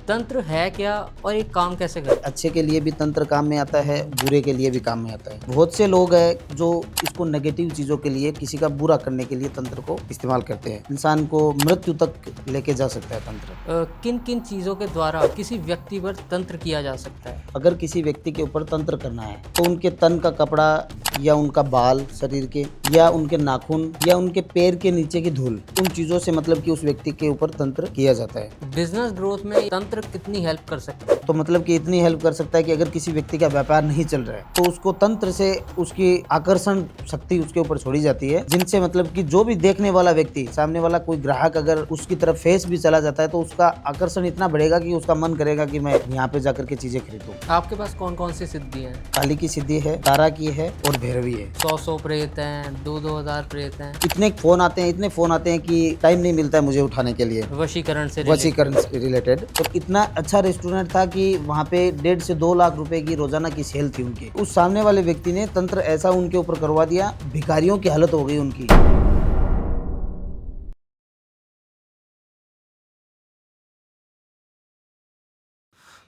तंत्र है क्या और ये काम कैसे करता है? अच्छे के लिए भी तंत्र काम में आता है, बुरे के लिए भी काम में आता है। बहुत से लोग हैं जो इसको नेगेटिव चीज़ों के लिए, किसी का बुरा करने के लिए तंत्र को इस्तेमाल करते हैं। इंसान को मृत्यु तक लेके जा सकता है तंत्र। किन किन चीज़ों के द्वारा किसी व्यक्ति पर तंत्र किया जा सकता है? अगर किसी व्यक्ति के ऊपर तंत्र करना है तो उनके तन का कपड़ा या उनका बाल शरीर के या उनके नाखून या उनके पैर के नीचे की धूल, उन चीज़ों से मतलब कि उस व्यक्ति के ऊपर तंत्र किया जाता है। बिजनेस ग्रोथ में तंत्र कितनी हेल्प कर सकता है? तो मतलब कि इतनी हेल्प कर सकता है कि अगर किसी व्यक्ति का व्यापार नहीं चल रहा है तो उसको तंत्र से उसकी आकर्षण शक्ति उसके ऊपर छोड़ी जाती है, जिनसे मतलब कि जो भी देखने वाला व्यक्ति, सामने वाला कोई ग्राहक अगर उसकी तरफ फेस भी चला जाता है तो उसका आकर्षण इतना बढ़ेगा कि उसका मन करेगा कि मैं यहाँ पे जाकर के चीजें खरीदूं। आपके पास कौन कौन सी सिद्धि हैं? काली की सिद्धि है, तारा की है और भैरवी है। 100 प्रेत हैं, 2-2 हज़ार प्रेत हैं। इतने फोन आते हैं कि टाइम नहीं मिलता है मुझे उठाने के लिए। वशीकरण से वशीकरण से रिलेटेड तो इतना अच्छा रेस्टोरेंट था कि वहाँ पे 1.5 से 2 लाख रुपए की रोजाना की सेल थी उनकी। उस सामने वाले व्यक्ति ने तंत्र ऐसा उनके ऊपर करवा दिया, भिखारियों की हालत हो गई उनकी।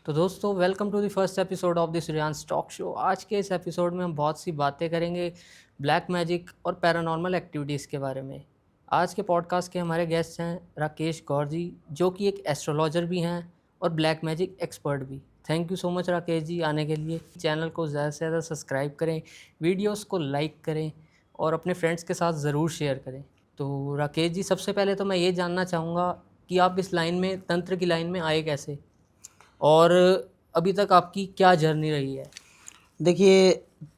तो दोस्तों, welcome to the first episode of the Suryansh talk show. आज के इस एपिसोड में हम बहुत सी बातें करेंगे ब्लैक मैजिक और पैरानॉर्मल एक्टिविटीज़ के बारे में। आज के पॉडकास्ट के हमारे गेस्ट हैं राकेश गौर जी, जो कि एक एस्ट्रोलॉजर भी हैं और ब्लैक मैजिक एक्सपर्ट भी। Thank you so much Rakesh ji आने के लिए। चैनल को ज़्यादा से ज़्यादा सब्सक्राइब करें, वीडियोस को लाइक करें और अपने फ्रेंड्स के साथ ज़रूर शेयर करें। तो राकेश जी, सबसे पहले तो मैं ये जानना चाहूँगा कि आप इस लाइन में, तंत्र की लाइन में आए कैसे, और अभी तक आपकी क्या जर्नी रही है? देखिए,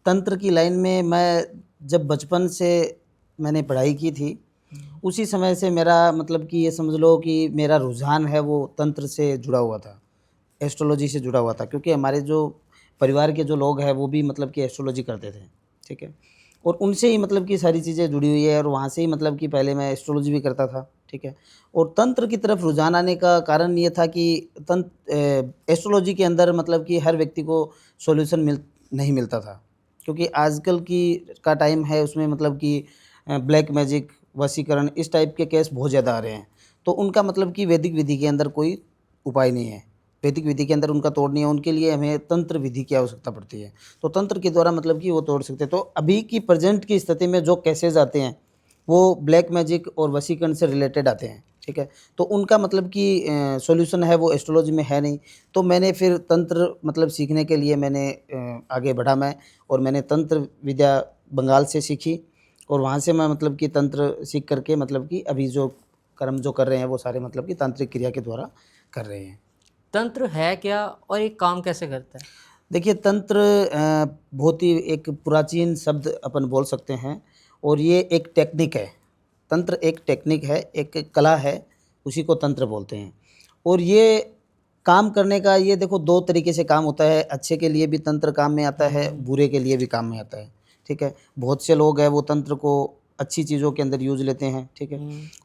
तंत्र की लाइन में मैं जब बचपन से मैंने पढ़ाई की थी, उसी समय से मेरा मतलब कि ये समझ लो कि मेरा रुझान है वो तंत्र से जुड़ा हुआ था, एस्ट्रोलॉजी से जुड़ा हुआ था, क्योंकि हमारे जो परिवार के जो लोग हैं वो भी मतलब कि एस्ट्रोलॉजी करते थे, ठीक है। और उनसे ही मतलब कि सारी चीज़ें जुड़ी हुई है और वहाँ से ही मतलब कि पहले मैं एस्ट्रोलॉजी भी करता था, ठीक है। और तंत्र की तरफ रुझान आने का कारण ये था कि एस्ट्रोलॉजी के अंदर मतलब कि हर व्यक्ति को सॉल्यूशन नहीं मिलता था, क्योंकि आजकल की का टाइम है उसमें मतलब कि ब्लैक मैजिक, वशीकरण, इस टाइप के केस बहुत ज़्यादा आ रहे हैं। तो उनका मतलब कि वैदिक विधि के अंदर कोई उपाय नहीं है, वैदिक विधि के अंदर उनका तोड़ नहीं है, उनके लिए हमें तंत्र विधि की आवश्यकता पड़ती है। तो तंत्र के द्वारा मतलब कि वो तोड़ सकते हैं। तो अभी की प्रेजेंट की स्थिति में जो केसेस आते हैं वो ब्लैक मैजिक और वशीकरण से रिलेटेड आते हैं, ठीक है। तो उनका मतलब कि सॉल्यूशन है वो एस्ट्रोलॉजी में है नहीं। तो मैंने फिर तंत्र मतलब सीखने के लिए मैंने आगे बढ़ा मैं, और मैंने तंत्र विद्या बंगाल से सीखी और वहाँ से मैं मतलब कि तंत्र सीख करके मतलब कि अभी जो कर्म जो कर रहे हैं वो सारे मतलब कि तांत्रिक क्रिया के द्वारा कर रहे हैं। तंत्र है क्या और ये काम कैसे करता है? देखिए, तंत्र बहुत ही एक प्राचीन शब्द अपन बोल सकते हैं और ये एक टेक्निक है। तंत्र एक टेक्निक है, एक कला है, उसी को तंत्र बोलते हैं। और ये काम करने का, ये देखो 2 तरीके से काम होता है। अच्छे के लिए भी तंत्र काम में आता है, बुरे के लिए भी काम में आता है, ठीक है। बहुत से लोग हैं वो तंत्र को अच्छी चीज़ों के अंदर यूज़ लेते हैं, ठीक है।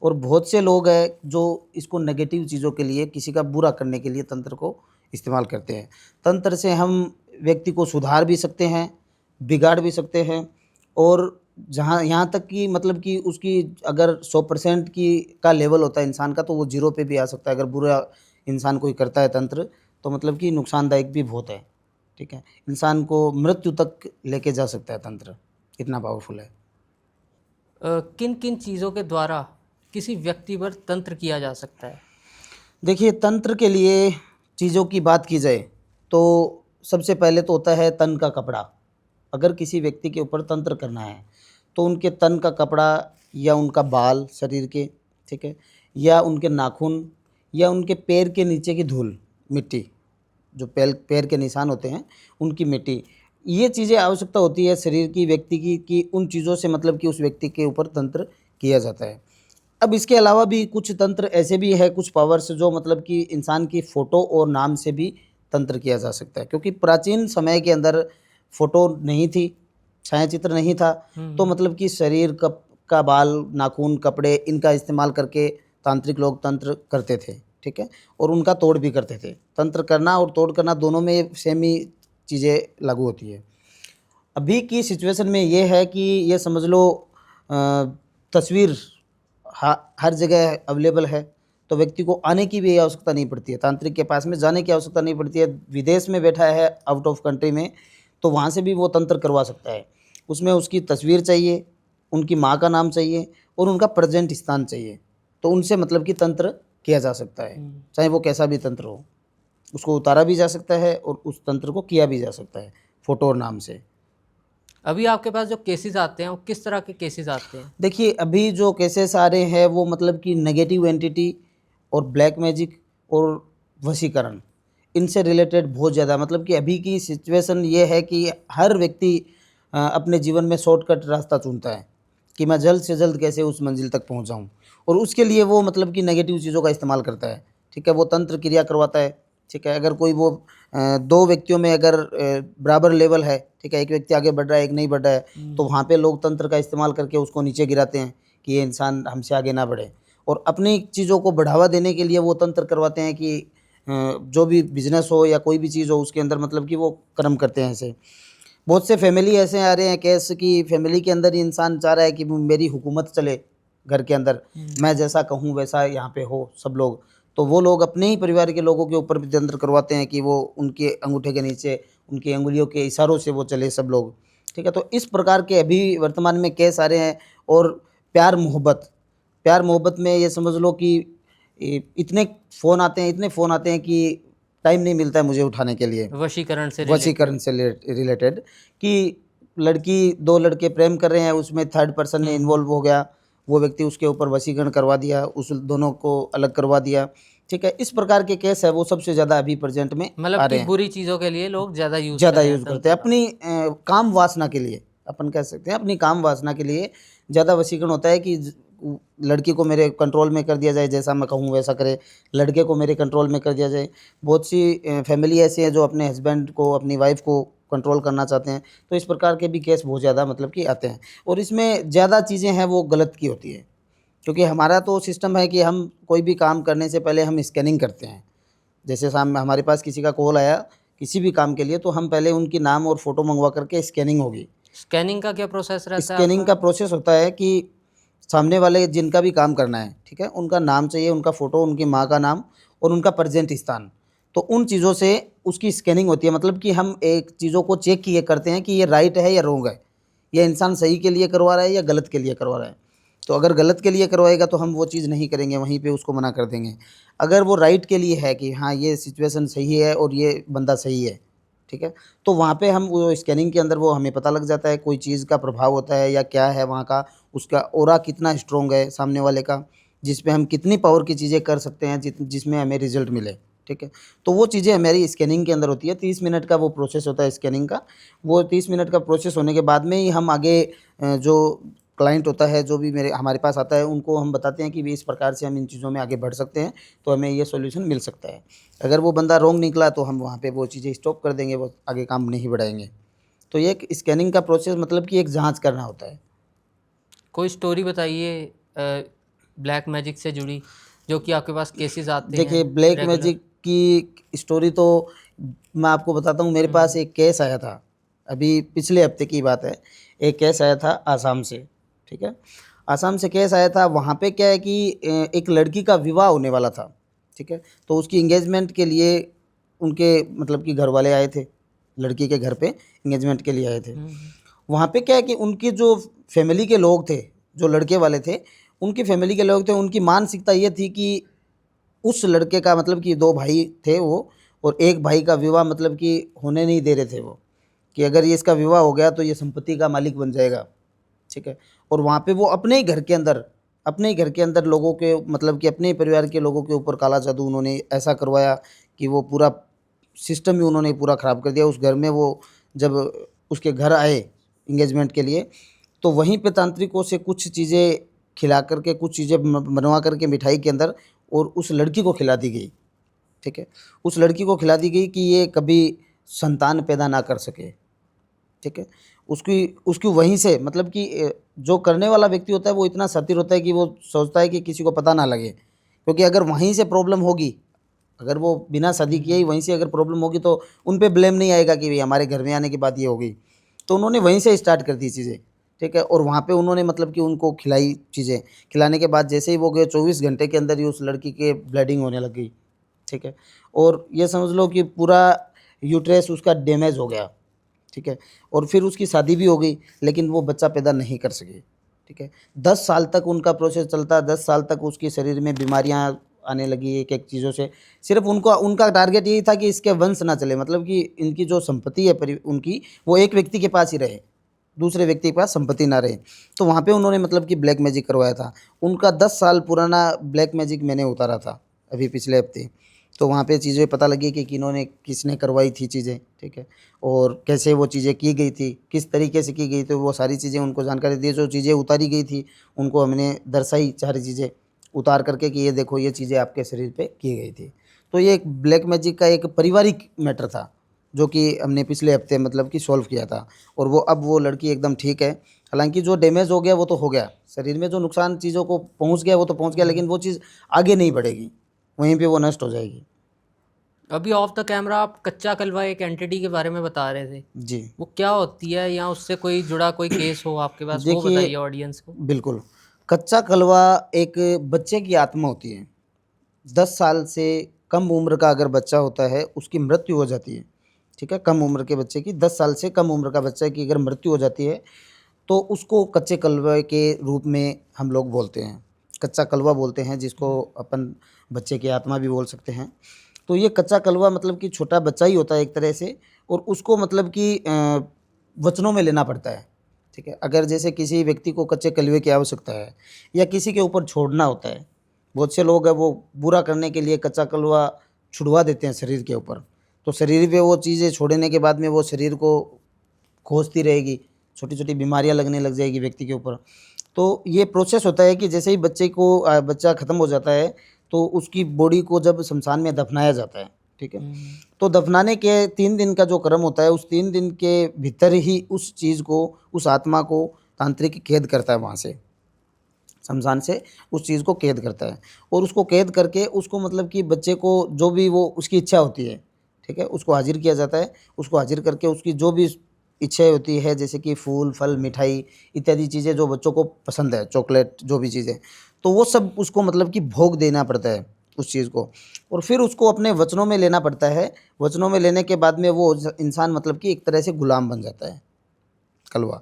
और बहुत से लोग हैं जो इसको नेगेटिव चीज़ों के लिए, किसी का बुरा करने के लिए तंत्र को इस्तेमाल करते हैं। तंत्र से हम व्यक्ति को सुधार भी सकते हैं, बिगाड़ भी सकते हैं, और जहाँ यहाँ तक कि मतलब कि उसकी अगर 100% की का लेवल होता है इंसान का, तो वो 0 पे भी आ सकता है। अगर बुरा इंसान कोई करता है तंत्र, तो मतलब कि नुकसानदायक भी बहुत है, ठीक है। इंसान को मृत्यु तक लेके जा सकता है तंत्र, इतना पावरफुल है। किन किन चीज़ों के द्वारा किसी व्यक्ति पर तंत्र किया जा सकता है? देखिए, तंत्र के लिए चीज़ों की बात की जाए तो सबसे पहले तो होता है तन का कपड़ा। अगर किसी व्यक्ति के ऊपर तंत्र करना है तो उनके तन का कपड़ा या उनका बाल शरीर के, ठीक है, या उनके नाखून या उनके पैर के नीचे की धूल, मिट्टी, जो पैर के निशान होते हैं उनकी मिट्टी, ये चीज़ें आवश्यकता होती है शरीर की, व्यक्ति की, कि उन चीज़ों से मतलब कि उस व्यक्ति के ऊपर तंत्र किया जाता है। अब इसके अलावा भी कुछ तंत्र ऐसे भी है, कुछ पावर्स जो मतलब कि इंसान की फ़ोटो और नाम से भी तंत्र किया जा सकता है, क्योंकि प्राचीन समय के अंदर फ़ोटो नहीं थी, छायाचित्र नहीं था, तो मतलब कि शरीर का बाल, नाखून, कपड़े, इनका इस्तेमाल करके तांत्रिक लोग तंत्र करते थे, ठीक है, और उनका तोड़ भी करते थे। तंत्र करना और तोड़ करना दोनों में सेम ही चीज़ें लागू होती है। अभी की सिचुएशन में ये है कि ये समझ लो तस्वीर हर जगह अवेलेबल है, तो व्यक्ति को आने की भी आवश्यकता नहीं पड़ती है, तांत्रिक के पास में जाने की आवश्यकता नहीं पड़ती है। विदेश में बैठा है, आउट ऑफ कंट्री में, तो वहाँ से भी वो तंत्र करवा सकता है। उसमें उसकी तस्वीर चाहिए, उनकी माँ का नाम चाहिए और उनका प्रेजेंट स्थान चाहिए, तो उनसे मतलब कि तंत्र किया जा सकता है, चाहे वो कैसा भी तंत्र हो। उसको उतारा भी जा सकता है और उस तंत्र को किया भी जा सकता है फ़ोटो और नाम से। अभी आपके पास जो केसेस आते हैं वो किस तरह के केसेस आते हैं? देखिए, अभी जो केसेस आ रहे हैं वो मतलब कि नेगेटिव एंटिटी और ब्लैक मैजिक और वशीकरण, इनसे रिलेटेड बहुत ज़्यादा, मतलब कि अभी की सिचुएशन ये है कि हर व्यक्ति अपने जीवन में शॉर्टकट रास्ता चुनता है कि मैं जल्द से जल्द कैसे उस मंजिल तक पहुंच जाऊं, और उसके लिए वो मतलब कि नेगेटिव चीज़ों का इस्तेमाल करता है। ठीक है, वो तंत्र क्रिया करवाता है। ठीक है, अगर कोई वो दो व्यक्तियों में अगर बराबर लेवल है, ठीक है, एक व्यक्ति आगे बढ़ रहा है, एक नहीं बढ़ रहा है, तो वहाँ पे लोग तंत्र का इस्तेमाल करके उसको नीचे गिराते हैं कि ये इंसान हमसे आगे ना बढ़े, और अपनी चीज़ों को बढ़ावा देने के लिए वो तंत्र करवाते हैं कि जो भी बिजनेस हो या कोई भी चीज़ हो उसके अंदर मतलब कि वो कर्म करते हैं ऐसे। बहुत से फैमिली ऐसे आ रहे हैं केस कि फैमिली के अंदर ही इंसान चाह रहा है कि मेरी हुकूमत चले घर के अंदर, मैं जैसा कहूँ वैसा यहाँ पे हो सब लोग, तो वो लोग अपने ही परिवार के लोगों के ऊपर भी तंत्र करवाते हैं कि वो उनके अंगूठे के नीचे उनकी अंगुलियों के इशारों से वो चले सब लोग। ठीक है, तो इस प्रकार के अभी वर्तमान में केस आ रहे हैं। और प्यार मोहब्बत में ये समझ लो कि इतने फ़ोन आते हैं, इतने फ़ोन आते हैं कि टाइम नहीं मिलता है मुझे उठाने के लिए। वशीकरण से वशीकरण से रिलेटेड कि लड़की, दो लड़के प्रेम कर रहे हैं, उसमें थर्ड पर्सन ने इन्वॉल्व हो गया, वो व्यक्ति उसके ऊपर वशीकरण करवा दिया, उस दोनों को अलग करवा दिया। ठीक है, इस प्रकार के केस है वो सबसे ज़्यादा अभी प्रेजेंट में आ मतलब कि रहे हैं, बुरी चीज़ों के लिए लोग ज़्यादा यूज़ कर ज़्यादा रहे हैं यूज़ करते हैं तंत्र का। अपनी काम वासना के लिए। अपन कह सकते हैं अपनी काम वासना के लिए ज़्यादा वशीकरण होता है कि लड़की को मेरे कंट्रोल में कर दिया जाए, जैसा मैं कहूँ वैसा करे, लड़के को मेरे कंट्रोल में कर दिया जाए। बहुत सी फैमिली ऐसी है जो अपने हस्बैंड को, अपनी वाइफ को कंट्रोल करना चाहते हैं, तो इस प्रकार के भी केस बहुत ज़्यादा मतलब कि आते हैं, और इसमें ज़्यादा चीज़ें हैं वो गलत की होती है, क्योंकि हमारा तो सिस्टम है कि हम कोई भी काम करने से पहले हम स्कैनिंग करते हैं। जैसे सामने हमारे पास किसी का कॉल आया किसी भी काम के लिए, तो हम पहले उनकी नाम और फ़ोटो मंगवा करके स्कैनिंग होगी। स्कैनिंग का क्या प्रोसेस रहता है स्कैनिंग आपका? का प्रोसेस होता है कि सामने वाले जिनका भी काम करना है, ठीक है, उनका नाम चाहिए, उनका फ़ोटो, उनकी माँ का नाम और उनका प्रेजेंट स्थान। तो उन चीज़ों से उसकी स्कैनिंग होती है, मतलब कि हम एक चीज़ों को चेक किए करते हैं कि ये राइट है या रॉन्ग है, ये इंसान सही के लिए करवा रहा है या गलत के लिए करवा रहा है। तो अगर गलत के लिए करवाएगा तो हम वो चीज़ नहीं करेंगे, वहीं पे उसको मना कर देंगे। अगर वो राइट के लिए है कि हाँ, ये सिचुएशन सही है और ये बंदा सही है, ठीक है, तो वहाँ पे हम वो स्कैनिंग के अंदर वो हमें पता लग जाता है कोई चीज़ का प्रभाव होता है या क्या है वहाँ का, उसका ऑरा कितना स्ट्रॉन्ग है सामने वाले का, जिस पे हम कितनी पावर की चीज़ें कर सकते हैं जिसमें हमें रिज़ल्ट मिले। ठीक है, तो वो चीज़ें हमारी स्कैनिंग के अंदर होती है। 30 मिनट का वो प्रोसेस होता है स्कैनिंग का। वो 30 मिनट का प्रोसेस होने के बाद में ही हम आगे जो क्लाइंट होता है, जो भी मेरे हमारे पास आता है, उनको हम बताते हैं कि भी इस प्रकार से हम इन चीज़ों में आगे बढ़ सकते हैं, तो हमें ये सॉल्यूशन मिल सकता है। अगर वो बंदा रॉन्ग निकला तो हम वहाँ पे वो चीज़ें स्टॉप कर देंगे, वो आगे काम नहीं बढ़ाएँगे। तो ये एक स्कैनिंग का प्रोसेस मतलब कि एक जाँच करना होता है। कोई स्टोरी बताइए ब्लैक मैजिक से जुड़ी, जो कि आपके पास केसेस आते हैं देखिए, ब्लैक रेगुलर। मैजिक की स्टोरी तो मैं आपको बताता हूँ। मेरे पास एक केस आया था, अभी पिछले हफ्ते की बात है। एक केस आया था आसाम से, ठीक है? आसाम से केस आया था। वहाँ पे क्या है कि एक लड़की का विवाह होने वाला था, ठीक है? तो उसकी एंगेजमेंट के लिए उनके मतलब कि घरवाले आए थे, लड़की के घर पे एंगेजमेंट के लिए आए थे। वहाँ पे क्या है कि उनकी जो फैमिली के लोग थे, जो लड़के वाले थे, उनकी फैमिली के लोग थे, उनकी मानसिकता ये थी कि उस लड़के का मतलब कि 2 भाई थे वो, और एक भाई का विवाह मतलब कि होने नहीं दे रहे थे वो, कि अगर ये इसका विवाह हो गया तो ये संपत्ति का मालिक बन जाएगा, ठीक है? और वहाँ पे वो अपने ही घर के अंदर लोगों के मतलब कि अपने ही परिवार के लोगों के ऊपर काला जादू उन्होंने ऐसा करवाया कि वो पूरा सिस्टम ही उन्होंने पूरा ख़राब कर दिया। उस घर में वो जब उसके घर आए एंगेजमेंट के लिए, तो वहीं पे तांत्रिकों से कुछ चीज़ें खिला कर के, कुछ चीज़ें बनवा कर के मिठाई के अंदर, और उस लड़की को खिला दी गई, ठीक है? उस लड़की को खिला दी गई कि ये कभी संतान पैदा ना कर सके, ठीक है? उसकी उसकी वहीं से मतलब कि जो करने वाला व्यक्ति होता है वो इतना शातिर होता है कि वो सोचता है कि किसी को पता ना लगे, क्योंकि अगर वहीं से प्रॉब्लम होगी, अगर वो बिना शादी किए ही वहीं से अगर प्रॉब्लम होगी तो उन पे ब्लेम नहीं आएगा कि भई हमारे घर में आने के बाद ये हो गई। तो उन्होंने वहीं से स्टार्ट कर दी चीज़ें, ठीक है। और वहाँ पे उन्होंने मतलब कि उनको खिलाई चीज़ें, खिलाने के बाद जैसे ही वो गए 24 घंटे के अंदर ही उस लड़की के ब्लीडिंग होने लग गई, ठीक है। और ये समझ लो कि पूरा यूट्रस उसका डैमेज हो गया, ठीक है। और फिर उसकी शादी भी हो गई, लेकिन वो बच्चा पैदा नहीं कर सकी, ठीक है। 10 साल तक उनका प्रोसेस चलता, 10 साल तक उसके शरीर में बीमारियाँ आने लगी एक-एक चीज़ों से। सिर्फ़ उनको उनका टारगेट यही था कि इसके वंश ना चले, मतलब कि इनकी जो संपत्ति है उनकी, वो एक व्यक्ति के पास ही रहे, दूसरे व्यक्ति के पास संपत्ति ना रहे। तो वहाँ पे उन्होंने मतलब कि ब्लैक मैजिक करवाया था। उनका 10 साल पुराना ब्लैक मैजिक मैंने उतारा था अभी पिछले हफ़्ते। तो वहाँ पे चीज़ें पता लगी कि किसने करवाई थी चीज़ें, ठीक है। और कैसे वो चीज़ें की गई थी, किस तरीके से की गई थी, वो सारी चीज़ें उनको जानकारी दी। जो चीज़ें उतारी गई थी, उनको हमने दर्शाई सारी चीज़ें उतार करके कि ये देखो ये चीज़ें आपके शरीर पे की गई थी। तो ये एक ब्लैक मैजिक का एक पारिवारिक मैटर था, जो कि हमने पिछले हफ़्ते मतलब कि सॉल्व किया था। और वो लड़की एकदम ठीक है। हालाँकि जो डैमेज हो गया वो तो हो गया, शरीर में जो नुकसान चीज़ों को पहुँच गया वो तो पहुँच गया, लेकिन वो चीज़ आगे नहीं बढ़ेगी, वहीं पे वो नष्ट हो जाएगी। अभी ऑफ द कैमरा आप कच्चा कलवा एक एंटिटी के बारे में बता रहे थे, जी। वो क्या होती है, या उससे कोई जुड़ा कोई केस हो आपके पास, वो देखिए, बताइए ऑडियंस को। बिल्कुल, कच्चा कलवा एक बच्चे की आत्मा होती है। 10 साल से कम उम्र का अगर बच्चा होता है, उसकी मृत्यु हो जाती है, ठीक है? कम उम्र के बच्चे की, 10 साल से कम उम्र का बच्चा की अगर मृत्यु हो जाती है, तो उसको कच्चे कलवे के रूप में हम लोग बोलते हैं। कच्चा कलवा बोलते हैं, जिसको अपन बच्चे की आत्मा भी बोल सकते हैं। तो ये कच्चा कलवा मतलब कि छोटा बच्चा ही होता है एक तरह से, और उसको मतलब कि वचनों में लेना पड़ता है, ठीक है? अगर जैसे किसी व्यक्ति को कच्चे कलवे की आवश्यकता है या किसी के ऊपर छोड़ना होता है, बहुत से लोग हैं वो बुरा करने के लिए कच्चा कलवा छुड़वा देते हैं शरीर के ऊपर। तो शरीर पे वो चीज़ें छोड़ने के बाद में वो शरीर को खोजती रहेगी, छोटी-छोटी बीमारियाँ लगने लग जाएगी व्यक्ति के ऊपर। तो ये प्रोसेस होता है कि जैसे ही बच्चा ख़त्म हो जाता है, तो उसकी बॉडी को जब श्मशान में दफ़नाया जाता है, ठीक है? तो दफ़नाने के 3 दिन का जो क्रम होता है, उस 3 दिन के भीतर ही उस चीज़ को, उस आत्मा को तांत्रिक कैद करता है वहाँ से, श्मशान से उस चीज़ को कैद करता है। और उसको कैद करके उसको मतलब कि बच्चे को जो भी वो उसकी इच्छा होती है, ठीक है? उसको हाज़िर किया जाता है। उसको हाज़िर करके उसकी जो भी इच्छाएँ होती है, जैसे कि फूल, फल, मिठाई इत्यादि चीज़ें जो बच्चों को पसंद है, चॉकलेट जो भी चीज़ें, तो वो सब उसको मतलब कि भोग देना पड़ता है उस चीज़ को। और फिर उसको अपने वचनों में लेना पड़ता है। वचनों में लेने के बाद में वो इंसान मतलब कि एक तरह से गुलाम बन जाता है, कलवा।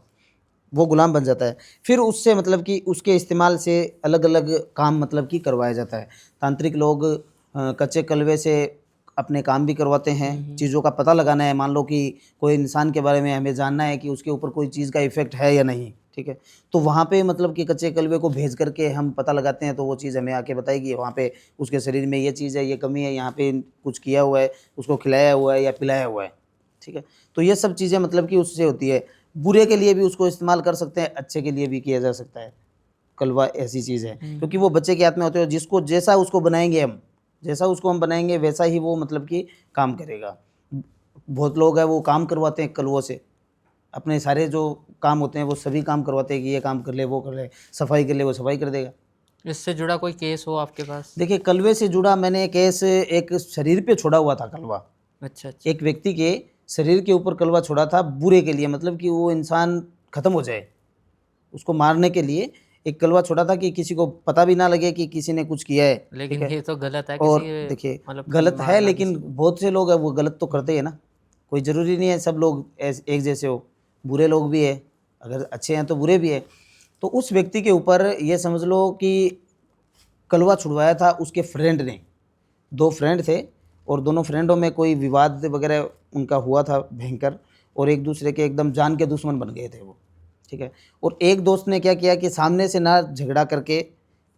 वो गुलाम बन जाता है। फिर उससे मतलब कि उसके इस्तेमाल से अलग-अलग काम मतलब कि करवाया जाता है। तांत्रिक लोग कच्चे कलवे से अपने काम भी करवाते हैं। चीज़ों का पता लगाना है, मान लो कि कोई इंसान के बारे में हमें जानना है कि उसके ऊपर कोई चीज़ का इफ़ेक्ट है या नहीं, ठीक है? तो वहाँ पे मतलब कि कच्चे कलवे को भेज कर के हम पता लगाते हैं, तो वो चीज़ हमें आके बताएगी वहाँ पे उसके शरीर में ये चीज़ है, ये कमी है, यहाँ पे कुछ किया हुआ है, उसको खिलाया हुआ है या पिलाया हुआ है, ठीक है? तो ये सब चीज़ें मतलब कि उससे होती है। बुरे के लिए भी उसको इस्तेमाल कर सकते हैं, अच्छे के लिए भी किया जा सकता है। कलवा ऐसी चीज़ है, क्योंकि वो बच्चे के हाथ में होते हैं, जिसको जैसा उसको बनाएँगे हम, जैसा उसको हम बनाएँगे वैसा ही वो मतलब कि काम करेगा। बहुत लोग हैं वो काम करवाते हैं कलवों से, अपने सारे जो काम होते हैं वो सभी काम करवाते हैं कि ये काम कर ले, वो कर ले, सफाई कर ले, वो सफाई कर देगा। इससे जुड़ा कोई केस हो आपके पास? देखिए, कलवे से जुड़ा मैंने केस एक शरीर पे छोड़ा हुआ था कलवा। अच्छा, अच्छा। एक व्यक्ति के शरीर के ऊपर कलवा छोड़ा था बुरे के लिए, मतलब कि वो इंसान खत्म हो जाए, उसको मारने के लिए एक कलवा छोड़ा था कि किसी को पता भी ना लगे कि किसी ने कुछ किया है, ठीक लेकिन है? ये तो गलत है, किसी और के देखिए, मतलब कि गलत है, मारना लेकिन किसी को। बहुत से लोग हैं वो गलत तो करते ही है ना, कोई ज़रूरी नहीं है सब लोग एक जैसे हो, बुरे लोग भी हैं, अगर अच्छे हैं तो बुरे भी हैं। तो उस व्यक्ति के ऊपर ये समझ लो कि कलवा छुड़वाया था उसके फ्रेंड ने। 2 फ्रेंड थे और दोनों फ्रेंडों में कोई विवाद वगैरह उनका हुआ था भयंकर, और एक दूसरे के एकदम जान के दुश्मन बन गए थे वो, ठीक है? और एक दोस्त ने क्या किया कि सामने से ना झगड़ा करके,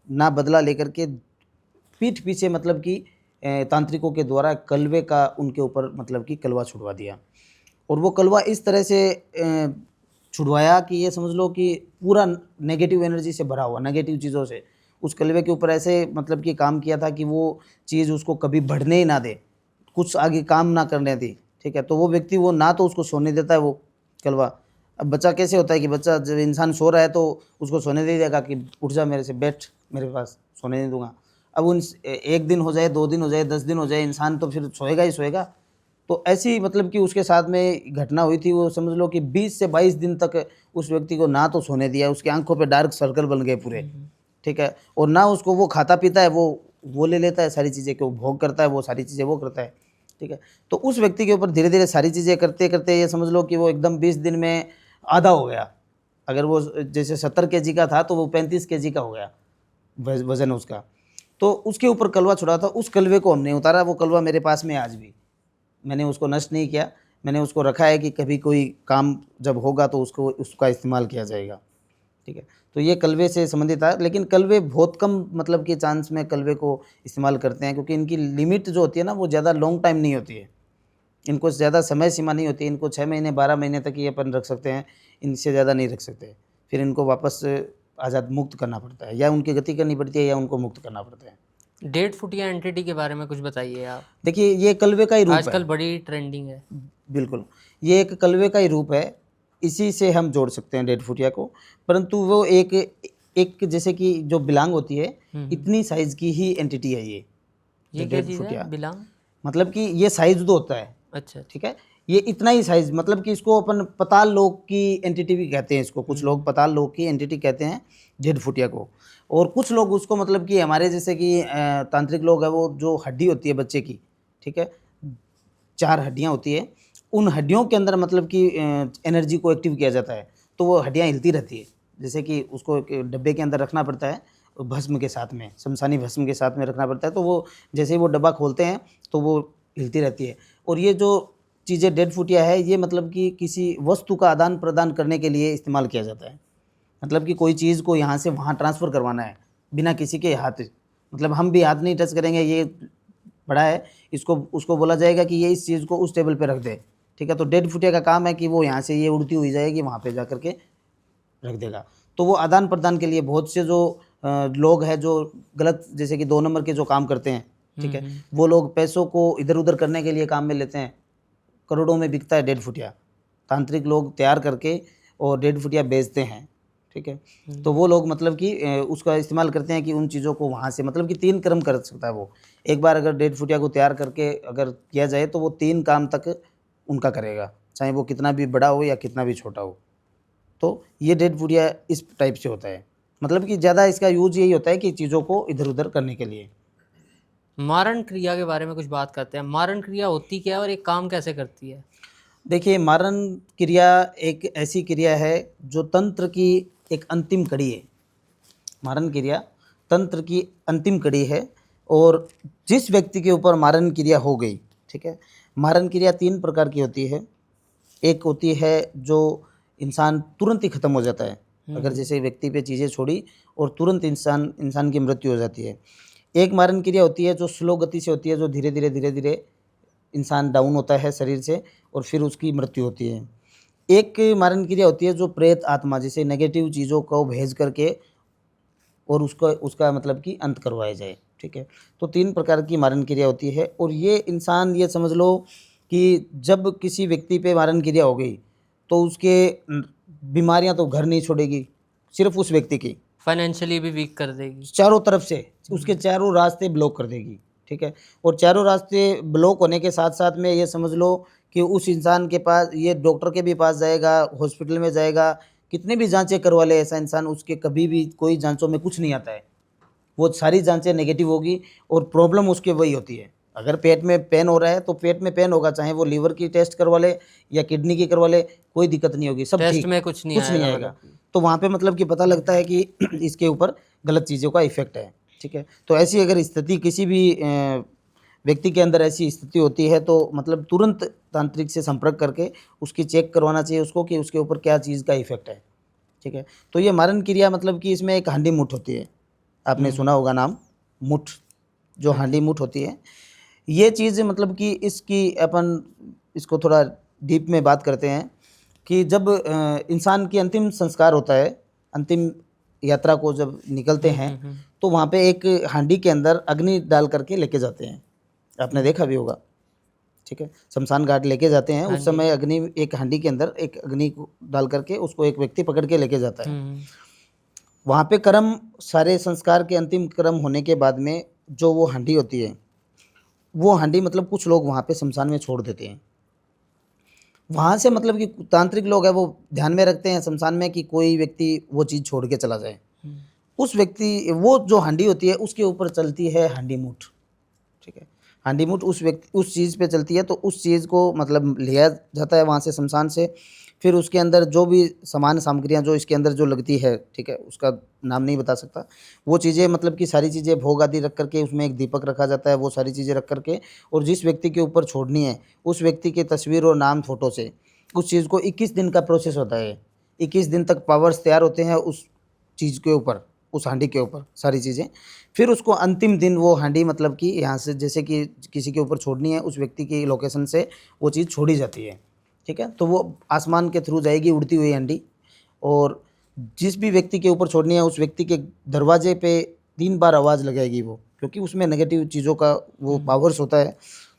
ना बदला लेकर के, पीठ पीछे मतलब कि तांत्रिकों के द्वारा कलवे का उनके ऊपर मतलब कि कलवा छुड़वा दिया। और वो कलवा इस तरह से छुड़वाया कि ये समझ लो कि पूरा नेगेटिव एनर्जी से भरा हुआ, नेगेटिव चीज़ों से। उस कलवे के ऊपर ऐसे मतलब कि काम किया था कि वो चीज़ उसको कभी बढ़ने ही ना दे, कुछ आगे काम ना करने दी, ठीक है? तो वो व्यक्ति वो ना तो उसको सोने देता है वो कलवा। अब बच्चा कैसे होता है कि बच्चा जब इंसान सो रहा है तो उसको सोने दे देगा कि उठ जा मेरे से, बैठ मेरे पास, सोने नहीं दूँगा। अब 1 दिन हो जाए, 2 दिन हो जाए, 10 दिन हो जाए, इंसान तो फिर सोएगा ही सोएगा। तो ऐसी मतलब कि उसके साथ में घटना हुई थी। वो समझ लो कि 20 से 22 दिन तक उस व्यक्ति को ना तो सोने दिया, उसकी आंखों पे डार्क सर्कल बन गए पूरे, ठीक है, और ना उसको वो खाता पीता है, वो ले लेता है सारी चीज़ें, कि वो भोग करता है, वो सारी चीज़ें वो करता है, ठीक है। तो उस व्यक्ति के ऊपर धीरे धीरे सारी चीज़ें करते करते ये समझ लो कि वो एकदम 20 दिन में आधा हो गया। अगर वो जैसे 70 केजी का था तो वो 35 केजी का हो गया वजन उसका। तो उसके ऊपर कलवा छुड़ा था, उस कलवे को हमने उतारा। वो कलवा मेरे पास में आज भी, मैंने उसको नष्ट नहीं किया, मैंने उसको रखा है कि कभी कोई काम जब होगा तो उसका इस्तेमाल किया जाएगा, ठीक है। तो ये कलवे से संबंधित है, लेकिन कलवे बहुत कम मतलब कि चांस में कलवे को इस्तेमाल करते हैं, क्योंकि इनकी लिमिट जो होती है ना वो ज़्यादा लॉन्ग टाइम नहीं होती है, इनको ज़्यादा समय सीमा नहीं होती है। इनको 6 महीने 12 महीने तक ये अपन रख सकते हैं, इनसे ज़्यादा नहीं रख सकते। फिर इनको वापस आज़ाद मुक्त करना पड़ता है, या उनकी गति करनी पड़ती है, या उनको मुक्त करना पड़ता है। डेड फुट या एंटिटी के बारे में कुछ बताइए आप। देखिए ये कलवे का ही रूप है, आजकल बड़ी ट्रेंडिंग है। बिल्कुल, ये एक कलवे का ही रूप है, इसी से हम जोड़ सकते हैं डेड फुटिया को। परंतु वो एक एक जैसे कि जो बिलांग होती है, इतनी साइज़ की ही एंटिटी है ये क्या डेड चीज़ है फुटिया। बिलांग? मतलब कि ये साइज़ जो होता है, अच्छा। ठीक है, ये इतना ही साइज़, मतलब कि इसको अपन पाताल लोक की एंटिटी भी कहते हैं इसको, कुछ लोग पाताल लोक की एंटिटी कहते हैं डेड फुटिया को। और कुछ लोग उसको मतलब कि हमारे जैसे कि तांत्रिक लोग हैं, वो जो हड्डी होती है बच्चे की, ठीक है, 4 हड्डियाँ होती है, उन हड्डियों के अंदर मतलब कि एनर्जी को एक्टिव किया जाता है, तो वो हड्डियाँ हिलती रहती है। जैसे कि उसको एक डब्बे के अंदर रखना पड़ता है, भस्म के साथ में, शमशानी भस्म के साथ में रखना पड़ता है, तो वो जैसे ही वो डब्बा खोलते हैं तो वो हिलती रहती है। और ये जो चीज़ें डेड फुटिया है, ये मतलब कि किसी वस्तु का आदान प्रदान करने के लिए इस्तेमाल किया जाता है। मतलब कि कोई चीज़ को यहाँ से वहाँ ट्रांसफ़र करवाना है, बिना किसी के हाथ, मतलब हम भी हाथ नहीं टच करेंगे, ये पड़ा है, इसको उसको बोला जाएगा कि ये इस चीज़ को उस टेबल पे रख दे, ठीक है। तो डेड फुटिया का काम है कि वो यहाँ से ये उड़ती हुई जाएगी, वहाँ पे जा कर के रख देगा। तो वो आदान प्रदान के लिए बहुत से जो लोग हैं जो गलत, जैसे कि 2 नंबर के जो काम करते हैं, ठीक है, वो लोग पैसों को इधर उधर करने के लिए काम में लेते हैं। करोड़ों में बिकता है डेड फुटिया, तांत्रिक लोग तैयार करके और डेड फुटिया बेचते हैं, ठीक है। तो वो लोग मतलब कि उसका इस्तेमाल करते हैं कि उन चीज़ों को वहाँ से, मतलब कि 3 कर्म कर सकता है वो। एक बार अगर डेड फुटिया को तैयार करके अगर किया जाए तो वो 3 काम तक उनका करेगा, चाहे वो कितना भी बड़ा हो या कितना भी छोटा हो। तो ये डेड फुटिया इस टाइप से होता है, मतलब कि ज़्यादा इसका यूज़ यही होता है कि चीज़ों को इधर उधर करने के लिए। मारण क्रिया के बारे में कुछ बात करते हैं। मारण क्रिया होती क्या है और ये काम कैसे करती है? देखिए, मारण क्रिया एक ऐसी क्रिया है जो तंत्र की एक अंतिम कड़ी है। मारण क्रिया तंत्र की अंतिम कड़ी है, और जिस व्यक्ति के ऊपर मारण क्रिया हो गई, ठीक है, मारण क्रिया 3 प्रकार की होती है। एक होती है जो इंसान तुरंत ही ख़त्म हो जाता है, अगर जैसे व्यक्ति पे चीज़ें छोड़ी और तुरंत इंसान की मृत्यु हो जाती है। एक मारण क्रिया होती है जो स्लो गति से होती है, जो धीरे धीरे इंसान डाउन होता है शरीर से और फिर उसकी मृत्यु होती है। एक मारण क्रिया होती है जो प्रेत आत्मा, जैसे नेगेटिव चीज़ों को भेज करके और उसका उसका मतलब कि अंत करवाया जाए, ठीक है। तो 3 प्रकार की मारण क्रिया होती है, और ये इंसान ये समझ लो कि जब किसी व्यक्ति पे मारण क्रिया हो गई तो उसके बीमारियां तो घर नहीं छोड़ेगी, सिर्फ उस व्यक्ति की, फाइनेंशियली भी वीक कर देगी। चारों तरफ से उसके चारों रास्ते ब्लॉक कर देगी, ठीक है। और चारों रास्ते ब्लॉक होने के साथ साथ में ये समझ लो कि उस इंसान के पास, ये डॉक्टर के भी पास जाएगा, हॉस्पिटल में जाएगा, कितने भी जांचें करवा ले ऐसा इंसान, उसके कभी भी कोई जांचों में कुछ नहीं आता है, वो सारी जांचें नेगेटिव होगी, और प्रॉब्लम उसके वही होती है। अगर पेट में पेन हो रहा है तो पेट में पेन होगा, चाहे वो लीवर की टेस्ट करवा ले या किडनी की करवा ले, कोई दिक्कत नहीं होगी, सब टेस्ट ठीक, में कुछ नहीं कुछ नहीं आएगा आएगा। मतलब। तो वहाँ पे मतलब कि पता लगता है कि इसके ऊपर गलत चीज़ों का इफेक्ट है, ठीक है। तो ऐसी अगर स्थिति किसी भी व्यक्ति के अंदर ऐसी स्थिति होती है तो मतलब तुरंत तांत्रिक से संपर्क करके उसकी चेक करवाना चाहिए उसको कि उसके ऊपर क्या चीज़ का इफेक्ट है, ठीक है। तो ये मारण क्रिया मतलब कि इसमें एक हांडी मुठ होती है, आपने सुना होगा नाम, मुठ, जो हांडी मुठ होती है, ये चीज़ मतलब कि इसकी अपन इसको थोड़ा डीप में बात करते हैं कि जब इंसान की अंतिम संस्कार होता है, अंतिम यात्रा को जब निकलते हैं तो वहाँ पे एक हांडी के अंदर अग्नि डाल करके लेके जाते हैं, आपने देखा भी होगा, ठीक है। शमशान घाट लेके जाते हैं, उस समय अग्नि एक हांडी के अंदर एक अग्नि को डाल करके उसको एक व्यक्ति पकड़ के लेके जाता है। वहाँ पे कर्म, सारे संस्कार के अंतिम कर्म होने के बाद में जो वो हांडी होती है वो हांडी मतलब कुछ लोग वहाँ पे शमशान में छोड़ देते हैं। वहाँ से मतलब कि तांत्रिक लोग हैं वो ध्यान में रखते हैं शमशान में कि कोई व्यक्ति वो चीज़ छोड़ के चला जाए। उस व्यक्ति वो जो हांडी होती है उसके ऊपर चलती है हांडी मूठ, ठीक है। हांडी मूठ उस व्यक्ति उस चीज़ पे चलती है, तो उस चीज़ को मतलब लिया जाता है वहाँ से शमशान से। फिर उसके अंदर जो भी सामान सामग्रियाँ जो इसके अंदर जो लगती है, ठीक है, उसका नाम नहीं बता सकता। वो चीज़ें मतलब कि सारी चीज़ें भोग आदि रख कर के उसमें एक दीपक रखा जाता है, वो सारी चीज़ें रख कर के और जिस व्यक्ति के ऊपर छोड़नी है, उस व्यक्ति की तस्वीर और नाम, फ़ोटो से उस चीज़ को 21 दिन का प्रोसेस होता है। 21 दिन तक पावर्स तैयार होते हैं उस चीज़ के ऊपर, उस हांडी के ऊपर सारी चीज़ें। फिर उसको अंतिम दिन वो हांडी मतलब कि यहाँ से जैसे कि किसी के ऊपर छोड़नी है, उस व्यक्ति की लोकेशन से वो चीज़ छोड़ी जाती है, ठीक है। तो वो आसमान के थ्रू जाएगी उड़ती हुई हांडी, और जिस भी व्यक्ति के ऊपर छोड़नी है उस व्यक्ति के दरवाजे पे 3 बार आवाज़ लगाएगी वो, क्योंकि उसमें नेगेटिव चीज़ों का वो पावर्स होता है।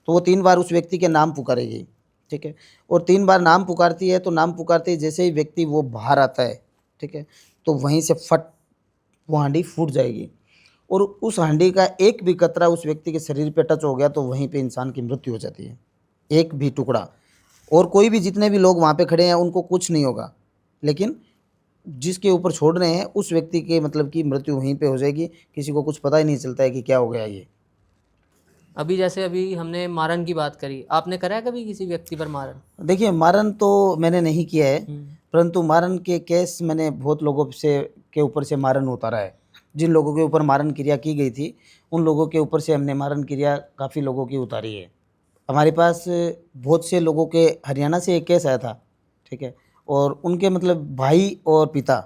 तो वो 3 बार उस व्यक्ति के नाम पुकारेगी, ठीक है। और 3 बार नाम पुकारती है, तो नाम पुकारते ही जैसे ही व्यक्ति वो बाहर आता है, ठीक है, तो वहीं से फट वो हांडी फूट जाएगी, और उस हांडी का एक भी कतरा उस व्यक्ति के शरीर पे टच हो गया तो वहीं पे इंसान की मृत्यु हो जाती है, एक भी टुकड़ा। और कोई भी जितने भी लोग वहाँ पे खड़े हैं उनको कुछ नहीं होगा, लेकिन जिसके ऊपर छोड़ रहे हैं उस व्यक्ति के मतलब की मृत्यु वहीं पे हो जाएगी, किसी को कुछ पता ही नहीं चलता है कि क्या हो गया ये। अभी जैसे अभी हमने मारन की बात करी, आपने करा है कभी किसी व्यक्ति पर मारन? देखिए, मारन तो मैंने नहीं किया है, परंतु मारन के केस मैंने बहुत लोगों से के ऊपर से मारन उतारा है। जिन लोगों के ऊपर मारन क्रिया की गई थी, उन लोगों के ऊपर से हमने मारन क्रिया काफ़ी लोगों की उतारी है। हमारे पास बहुत से लोगों के हरियाणा से एक केस आया था, ठीक है, और उनके मतलब भाई और पिता,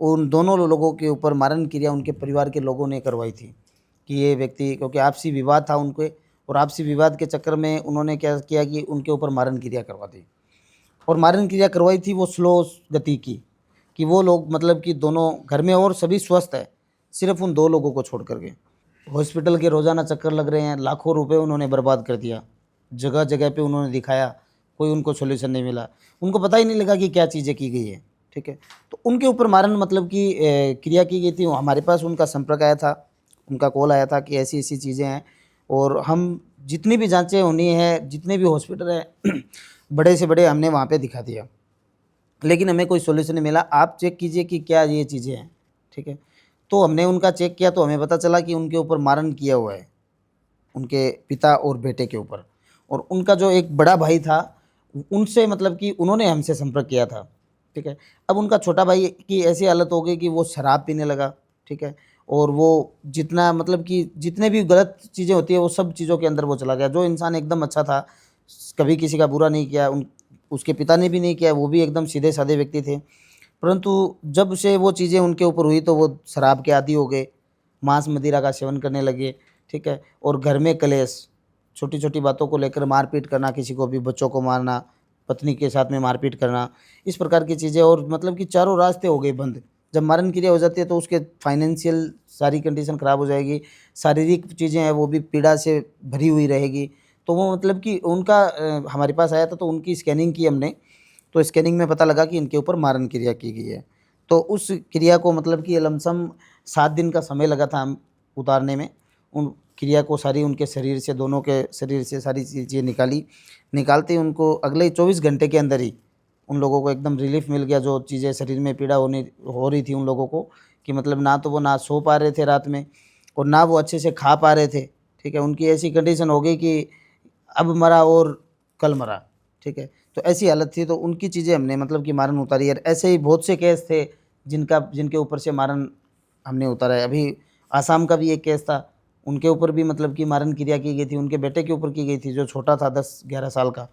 उन दोनों लोगों के ऊपर मारन क्रिया उनके परिवार के लोगों ने करवाई थी कि ये व्यक्ति, क्योंकि आपसी विवाद था उनके, और आपसी विवाद के चक्कर में उन्होंने क्या किया कि उनके ऊपर मारन क्रिया करवा दी। और मारन क्रिया करवाई थी वो स्लो गति की, कि वो लोग मतलब कि दोनों घर में और सभी स्वस्थ है, सिर्फ उन 2 लोगों को छोड़ कर के। हॉस्पिटल के रोज़ाना चक्कर लग रहे हैं, लाखों रुपए उन्होंने बर्बाद कर दिया, जगह जगह पे उन्होंने दिखाया, कोई उनको सॉल्यूशन नहीं मिला, उनको पता ही नहीं लगा कि क्या चीज़ें की गई है, ठीक है। तो उनके ऊपर मारन मतलब कि क्रिया की गई थी। हमारे पास उनका संपर्क आया था, उनका कॉल आया था कि ऐसी ऐसी चीज़ें हैं, और हम जितनी भी जांचें होनी है, जितने भी हॉस्पिटल हैं बड़े से बड़े हमने वहाँ पे दिखा दिया, लेकिन हमें कोई सॉल्यूशन नहीं मिला। आप चेक कीजिए कि क्या ये चीज़ें हैं, ठीक है। तो हमने उनका चेक किया तो हमें पता चला कि उनके ऊपर मारन किया हुआ है, उनके पिता और बेटे के ऊपर। और उनका जो एक बड़ा भाई था, उनसे मतलब कि उन्होंने हमसे संपर्क किया था, ठीक है। अब उनका छोटा भाई की ऐसी हालत हो गई कि वो शराब पीने लगा, ठीक है, और वो जितना मतलब कि जितने भी गलत चीज़ें होती है वो सब चीज़ों के अंदर वो चला गया। जो इंसान एकदम अच्छा था, कभी किसी का बुरा नहीं किया, उसके पिता ने भी नहीं किया, वो भी एकदम सीधे साधे व्यक्ति थे। परंतु जब से वो चीज़ें उनके ऊपर हुई तो वो शराब के आदी हो गए, मांस मदिरा का सेवन करने लगे, ठीक है। और घर में कलेश, छोटी-छोटी बातों को लेकर मारपीट करना, किसी को भी, बच्चों को मारना, पत्नी के साथ में मारपीट करना, इस प्रकार की चीज़ें, और मतलब कि चारों रास्ते हो गए बंद। जब मारन क्रिया हो जाती है तो उसके फाइनेंशियल सारी कंडीशन ख़राब हो जाएगी, शारीरिक चीज़ें हैं वो भी पीड़ा से भरी हुई रहेगी। तो वो मतलब कि उनका हमारे पास आया था तो उनकी स्कैनिंग की हमने, तो स्कैनिंग में पता लगा कि इनके ऊपर मारन क्रिया की गई है। तो उस क्रिया को मतलब कि लमसम 7 दिन का समय लगा था हम उतारने में। उन क्रिया को सारी उनके शरीर से, दोनों के शरीर से सारी चीज़ें निकाली। निकालते ही उनको अगले ही 24 घंटे के अंदर ही उन लोगों को एकदम रिलीफ़ मिल गया, जो चीज़ें शरीर में पीड़ा हो रही थी उन लोगों को, कि मतलब ना तो वो ना सो पा रहे थे रात में, और ना वो अच्छे से खा पा रहे थे, ठीक है। उनकी ऐसी कंडीशन हो गई कि अब मरा और कल मरा, ठीक है। तो ऐसी हालत थी, तो उनकी चीज़ें हमने मतलब कि मारन उतारी है। ऐसे ही बहुत से केस थे जिनके ऊपर से मारन हमने उतारा है। अभी आसाम का भी एक केस था, उनके ऊपर भी मतलब कि मारन क्रिया की गई थी, उनके बेटे के ऊपर की गई थी जो छोटा था 10-11 साल का।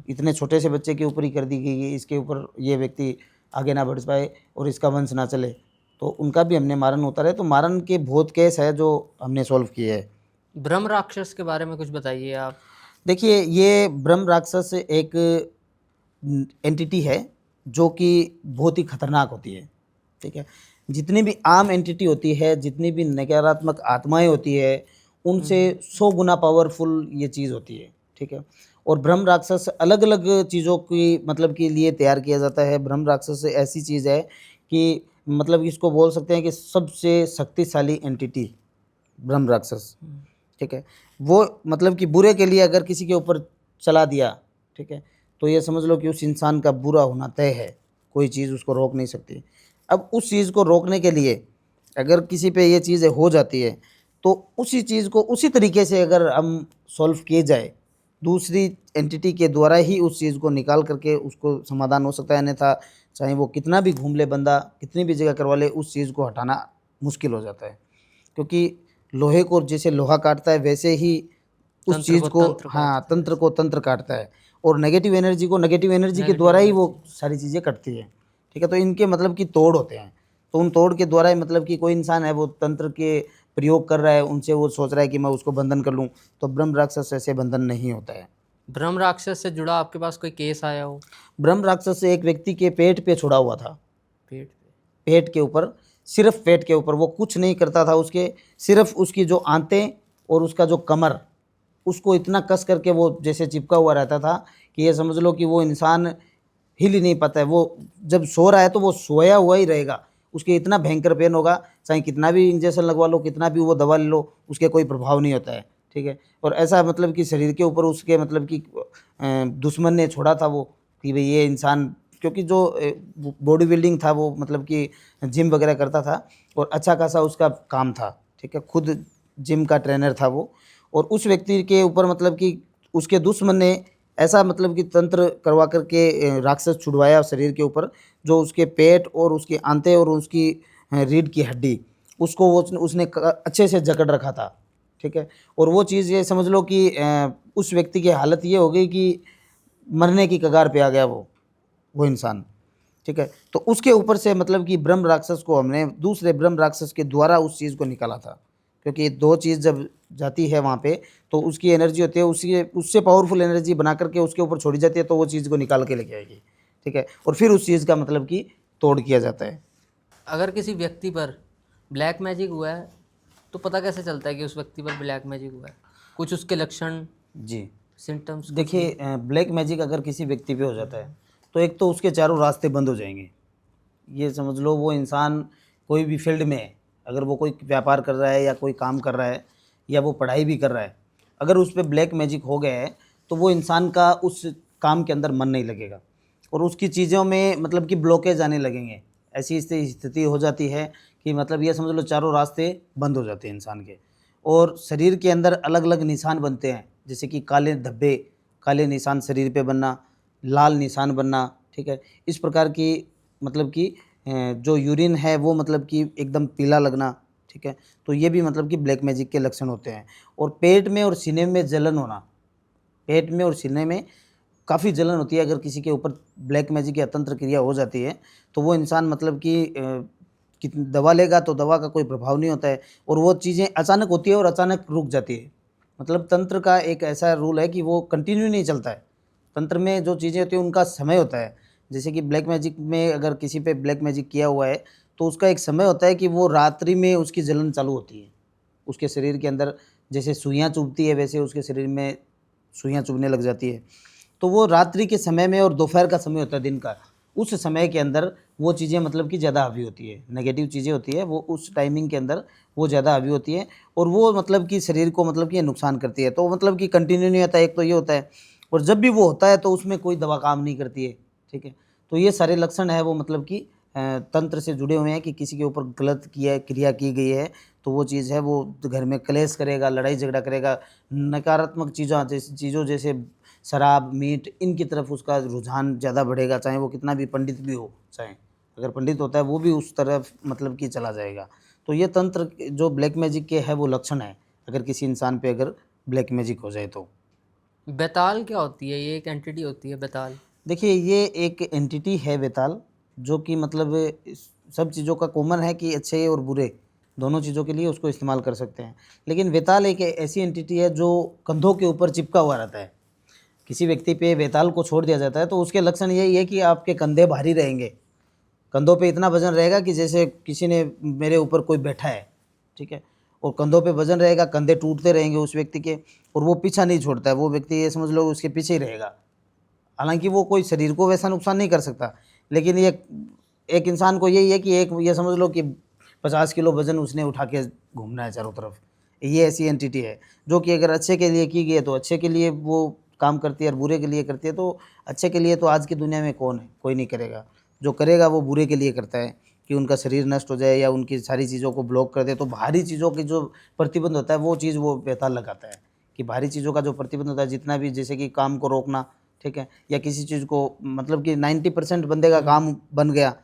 इतने छोटे से बच्चे के ऊपर ही कर दी गई, इसके ऊपर ये व्यक्ति आगे ना बढ़ पाए और इसका वंश ना चले, तो उनका भी हमने मारन उतारा है। तो मारन के बहुत केस है जो हमने सॉल्व किए हैं। ब्रह्म राक्षस के बारे में कुछ बताइए आप। देखिए, ये ब्रह्म राक्षस एक एंटिटी है जो कि बहुत ही खतरनाक होती है, ठीक है। जितनी भी आम एंटिटी होती है, जितनी भी नकारात्मक आत्माएं होती है, उनसे 100 गुना पावरफुल ये चीज़ होती है, ठीक है। और ब्रह्म राक्षस अलग अलग चीज़ों की मतलब के लिए तैयार किया जाता है। ब्रह्म राक्षस ऐसी चीज़ है कि मतलब इसको बोल सकते हैं कि सबसे शक्तिशाली एंटिटी ब्रह्म राक्षस, ठीक है। वो मतलब कि बुरे के लिए अगर किसी के ऊपर चला दिया, ठीक है, तो ये समझ लो कि उस इंसान का बुरा होना तय है, कोई चीज़ उसको रोक नहीं सकती। अब उस चीज़ को रोकने के लिए अगर किसी पे ये चीज़ें हो जाती है, तो उसी चीज़ को उसी तरीके से अगर हम सॉल्व किए जाए, दूसरी एंटिटी के द्वारा ही उस चीज़ को निकाल करके उसको समाधान हो सकता है, अन्यथा चाहे वो कितना भी घूम ले बंदा, कितनी भी जगह करवा ले, उस चीज़ को हटाना मुश्किल हो जाता है। क्योंकि लोहे को जैसे लोहा काटता है, वैसे ही उस तंत्र चीज़ को को, तंत्र हाँ, काटता है तंत्र वैसे। को तंत्र काटता है और नेगेटिव एनर्जी को नेगेटिव एनर्जी के नेगेटिव द्वारा ही वो एनर्जी। सारी चीज़ें कटती है, ठीक है। तो इनके मतलब कि तोड़ होते हैं, तो उन तोड़ के द्वारा ही मतलब कि कोई इंसान है वो तंत्र के प्रयोग कर रहा है, उनसे वो सोच रहा है कि मैं उसको बंधन कर लूँ, तो ब्रह्म राक्षस ऐसे बंधन नहीं होता है। ब्रह्म राक्षस से जुड़ा आपके पास कोई केस आया हो? ब्रह्म राक्षस एक व्यक्ति के पेट पे छुड़ा हुआ था, पेट पे? पेट के ऊपर, सिर्फ पेट के ऊपर, वो कुछ नहीं करता था, उसके सिर्फ उसकी जो आंतें और उसका जो कमर, उसको इतना कस करके वो जैसे चिपका हुआ रहता था कि ये समझ लो कि वो इंसान हिल ही नहीं पाता है। वो जब सो रहा है तो वो सोया हुआ ही रहेगा, उसके इतना भयंकर पेन होगा, चाहे कितना भी इंजेक्शन लगवा लो, कितना भी वो दवा ले लो, उसके कोई प्रभाव नहीं होता है, ठीक है। और ऐसा मतलब कि शरीर के ऊपर उसके मतलब कि दुश्मन ने छोड़ा था वो, कि भाई ये इंसान, क्योंकि जो बॉडी बिल्डिंग था वो मतलब कि जिम वगैरह करता था और अच्छा खासा उसका काम था, ठीक है, खुद जिम का ट्रेनर था वो। और उस व्यक्ति के ऊपर मतलब कि उसके दुश्मन ने ऐसा मतलब कि तंत्र करवा करके राक्षस छुड़वाया शरीर के ऊपर, जो उसके पेट और उसकी आंतें और उसकी रीढ़ की हड्डी, उसको वो उसने अच्छे से जकड़ रखा था, ठीक है। और वो चीज़ ये समझ लो कि उस व्यक्ति की हालत ये हो गई कि मरने की कगार पे आ गया वो इंसान, ठीक है। तो उसके ऊपर से मतलब कि ब्रह्म राक्षस को हमने दूसरे ब्रह्म राक्षस के द्वारा उस चीज़ को निकाला था, क्योंकि ये दो चीज़ जब जाती है वहाँ पे, तो उसकी एनर्जी होती है, उसकी उससे पावरफुल एनर्जी बना करके उसके ऊपर छोड़ी जाती है, तो वो चीज़ को निकाल के लेके आएगी, ठीक है। और फिर उस चीज़ का मतलब कि तोड़ किया जाता है। अगर किसी व्यक्ति पर ब्लैक मैजिक हुआ है तो पता कैसे चलता है कि उस व्यक्ति पर ब्लैक मैजिक हुआ है? कुछ उसके लक्षण, जी, सिम्टम्स कुछ भी? देखिए, ब्लैक मैजिक अगर किसी व्यक्ति पे हो जाता है, तो एक तो उसके चारों रास्ते बंद हो जाएंगे। ये समझ लो वो इंसान कोई भी फील्ड में है, अगर वो कोई व्यापार कर रहा है या कोई काम कर रहा है या वो पढ़ाई भी कर रहा है, अगर उस पे ब्लैक मैजिक हो गया है, तो वो इंसान का उस काम के अंदर मन नहीं लगेगा और उसकी चीज़ों में मतलब कि ब्लॉकेज आने लगेंगे। ऐसी स्थिति हो जाती है कि मतलब ये समझ लो चारों रास्ते बंद हो जाते हैं इंसान के, और शरीर के अंदर अलग अलग निशान बनते हैं, जैसे कि काले धब्बे, काले निशान शरीर पे बनना, लाल निशान बनना, ठीक है। इस प्रकार की मतलब कि जो यूरिन है वो मतलब कि एकदम पीला लगना, ठीक है। तो ये भी मतलब कि ब्लैक मैजिक के लक्षण होते हैं। और पेट में और सीने में जलन होना, पेट में और सीने में काफ़ी जलन होती है, अगर किसी के ऊपर ब्लैक मैजिक या तंत्र क्रिया हो जाती है, तो वो इंसान मतलब कि दवा लेगा तो दवा का कोई प्रभाव नहीं होता है, और वो चीज़ें अचानक होती है और अचानक रुक जाती है। मतलब तंत्र का एक ऐसा रूल है कि वो कंटिन्यू नहीं चलता है। तंत्र में जो चीज़ें होती हैं उनका समय होता है। जैसे कि ब्लैक मैजिक में अगर किसी पे ब्लैक मैजिक किया हुआ है, तो उसका एक समय होता है कि वो रात्रि में उसकी जलन चालू होती है। उसके शरीर के अंदर जैसे सुइयाँ चुभती है, वैसे उसके शरीर में सुइयाँ चुभने लग जाती है। तो वो रात्रि के समय में और दोपहर का समय होता है दिन का, उस समय के अंदर वो चीज़ें मतलब कि ज़्यादा हावी होती है, नेगेटिव चीज़ें होती है, वो उस टाइमिंग के अंदर वो ज़्यादा हावी होती है और वो मतलब कि शरीर को मतलब कि नुकसान करती है। तो मतलब कि कंटिन्यू नहीं होता है, एक तो ये होता है, और जब भी वो होता है तो उसमें कोई दवा काम नहीं करती है, ठीक है। तो ये सारे लक्षण है वो मतलब कि तंत्र से जुड़े हुए हैं कि किसी के ऊपर गलत किया क्रिया की गई है, तो वो चीज़ है वो घर में क्लेश करेगा, लड़ाई झगड़ा करेगा, नकारात्मक चीज़ों जैसे शराब, मीट, इनकी तरफ उसका रुझान ज़्यादा बढ़ेगा, चाहे वो कितना भी पंडित भी हो, चाहे अगर पंडित होता है वो भी उस तरफ मतलब कि चला जाएगा। तो ये तंत्र जो ब्लैक मैजिक के है वो लक्षण है, अगर किसी इंसान पे अगर ब्लैक मैजिक हो जाए तो। बेताल क्या होती है? ये एक एंटिटी होती है बेताल? देखिए, ये एक एंटिटी है बेताल, जो कि मतलब सब चीज़ों का कॉमन है कि अच्छे और बुरे दोनों चीज़ों के लिए उसको इस्तेमाल कर सकते हैं। लेकिन बेताल एक ऐसी एंटिटी है जो कंधों के ऊपर चिपका हुआ रहता है। किसी व्यक्ति पे बेताल को छोड़ दिया जाता है तो उसके लक्षण यही है कि आपके कंधे भारी रहेंगे, कंधों पे इतना वज़न रहेगा कि जैसे किसी ने मेरे ऊपर कोई बैठा है, ठीक है? और कंधों पे वज़न रहेगा, कंधे टूटते रहेंगे उस व्यक्ति के, और वो पीछा नहीं छोड़ता है, वो व्यक्ति ये समझ लो उसके पीछे ही रहेगा। हालाँकि वो कोई शरीर को वैसा नुकसान नहीं कर सकता, लेकिन ये एक इंसान को यही है कि एक ये समझ लो कि 50 किलो वज़न उसने उठा के घूमना है चारों तरफ। ये ऐसी एंटिटी है जो कि अगर अच्छे के लिए की गई है तो अच्छे के लिए वो काम करती है और बुरे के लिए करती है। तो अच्छे के लिए तो आज की दुनिया में कौन है, कोई नहीं करेगा। जो करेगा वो बुरे के लिए करता है कि उनका शरीर नष्ट हो जाए या उनकी सारी चीज़ों को ब्लॉक कर दे। तो बाहरी चीज़ों की जो प्रतिबंध होता है वो चीज़ वो बेताल लगाता है कि बाहरी चीज़ों का जो प्रतिबंध होता है जितना भी, जैसे कि काम को रोकना, ठीक है, या किसी चीज़ को मतलब कि 90% बंदे का काम बन गया